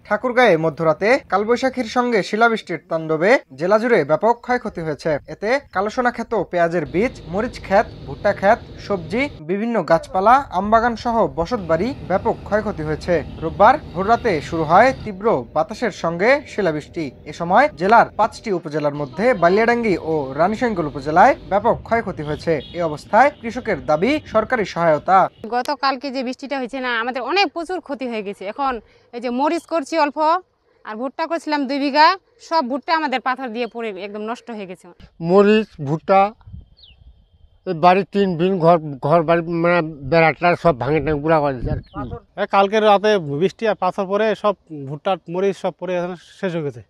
ঠাকুরগাঁয়ে মধ্যরাতে কালবৈশাখীর সঙ্গে শিলাবৃষ্টির তাণ্ডবে জেলা জুড়ে ব্যাপক ক্ষয়ক্ষতি হয়েছে। এতে কালোসোনা ক্ষেত, পেঁয়াজের বীজ, মরিচ ক্ষেত, ভুট্টা ক্ষেত, সবজি, বিভিন্ন গাছপালা, আমবাগান সহ বসতবাড়ি ব্যাপক ক্ষয়ক্ষতি হয়েছে। রোববার ভোররাতে শুরু হয় তীব্র বাতাসের সঙ্গে শিলাবৃষ্টি। এ সময় জেলার 5টি উপজেলার মধ্যে বালিয়াডাঙ্গি ও রানীশঙ্কল উপজেলায় ব্যাপক ক্ষয়ক্ষতি হয়েছে। এ অবস্থায় কৃষকের দাবি সরকারি সহায়তা। গতকালকে যে বৃষ্টিটা হয়েছে না, আমাদের অনেক প্রচুর ক্ষতি হয়ে গেছে। এখন এই যে মরিচ করছি অল্প, আর ভুট্টা করছিলাম 2 বিঘা, সব ভুট্টা আমাদের পাথর দিয়ে পড়ে একদম নষ্ট হয়ে গেছে। মরিচ, ভুট্টা, বাড়ির 3 বিন ঘর বাড়ি মানে বেড়াটা সব ভাঙে গুঁড়া করে দিচ্ছে। আর কালকের রাতে বৃষ্টি আর পাথর পরে সব ভুট্টার মরিচ সব পরে শেষ হয়ে গেছে।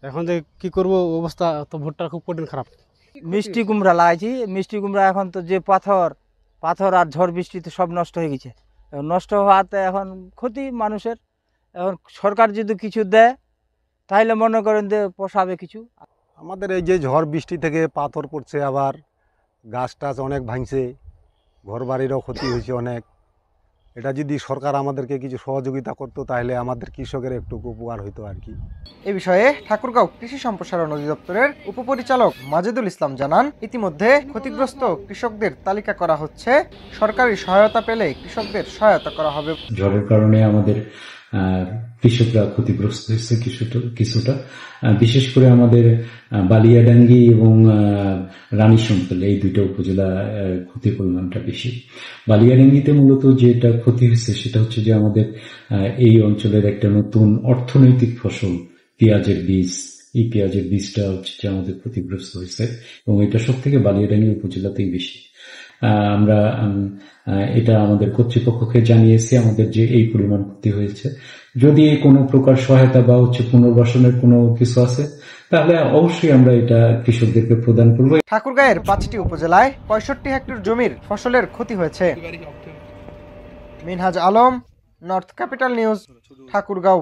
এখন যে কি করব, অবস্থা তো ভুট্টার খুব কঠিন খারাপ। মিষ্টি কুমড়া লাগাইছি, মিষ্টি কুমড়া এখন তো যে পাথর আর ঝড় বৃষ্টিতে সব নষ্ট হয়ে গেছে। নষ্ট হওয়াতে এখন ক্ষতি মানুষের। এখন সরকার যদি কিছু দেয় তাহলে মনে করেন যে পোষাবে কিছু। আমাদের এই যে ঝড় বৃষ্টি থেকে পাথর পড়ছে, আবার গাছ টাছ অনেক ভাঙছে, ঘর বাড়িরও ক্ষতি হয়েছে অনেক। এটা যদি সরকার আমাদেরকে কিছু সহযোগিতা করতো তাহলে আমাদের কৃষকের একটু উপকার হইতো আর কি। এ বিষয়ে ঠাকুরগাঁও কৃষি সম্প্রসারণ অধিদপ্তরের উপপরিচালক মাজেদুল ইসলাম জানান, ইতিমধ্যে ক্ষতিগ্রস্ত কৃষকদের তালিকা করা হচ্ছে। সরকারি সহায়তা পেলে কৃষকদের সহায়তা করা হবে। ঝড়ের কারণে আমাদের কৃষকরা ক্ষতিগ্রস্ত হয়েছে কিছুটা, বিশেষ করে আমাদের বালিয়াডাঙ্গি এবং রানীশঙ্কল এই 2টা উপজেলা ক্ষতির পরিমাণটা বেশি। বালিয়াডাঙ্গিতে মূলত যেটা ক্ষতি হয়েছে সেটা হচ্ছে যে আমাদের এই অঞ্চলের একটা নতুন অর্থনৈতিক ফসল পেঁয়াজের বীজ, এই পেঁয়াজের বীজটা হচ্ছে যে আমাদের ক্ষতিগ্রস্ত হয়েছে এবং এটা সব থেকে বালিয়াডাঙ্গি উপজেলাতেই বেশি। আমরা এটা আমাদের কর্তৃপক্ষকে জানিয়েছি আমাদের যে এই পরিমাণ ক্ষতি হয়েছে। যদি কোনো প্রকার সহায়তা বা পুনর্বাসনের কোনো কিছু আছে তাহলে অবশ্যই আমরা এটা কৃষকদেরকে প্রদান করব। ঠাকুরগাঁয়ের 5টি উপজেলায় 65 হেক্টর জমির ফসলের ক্ষতি হয়েছে। Minhaj Alam, north capital news, Thakurgaon.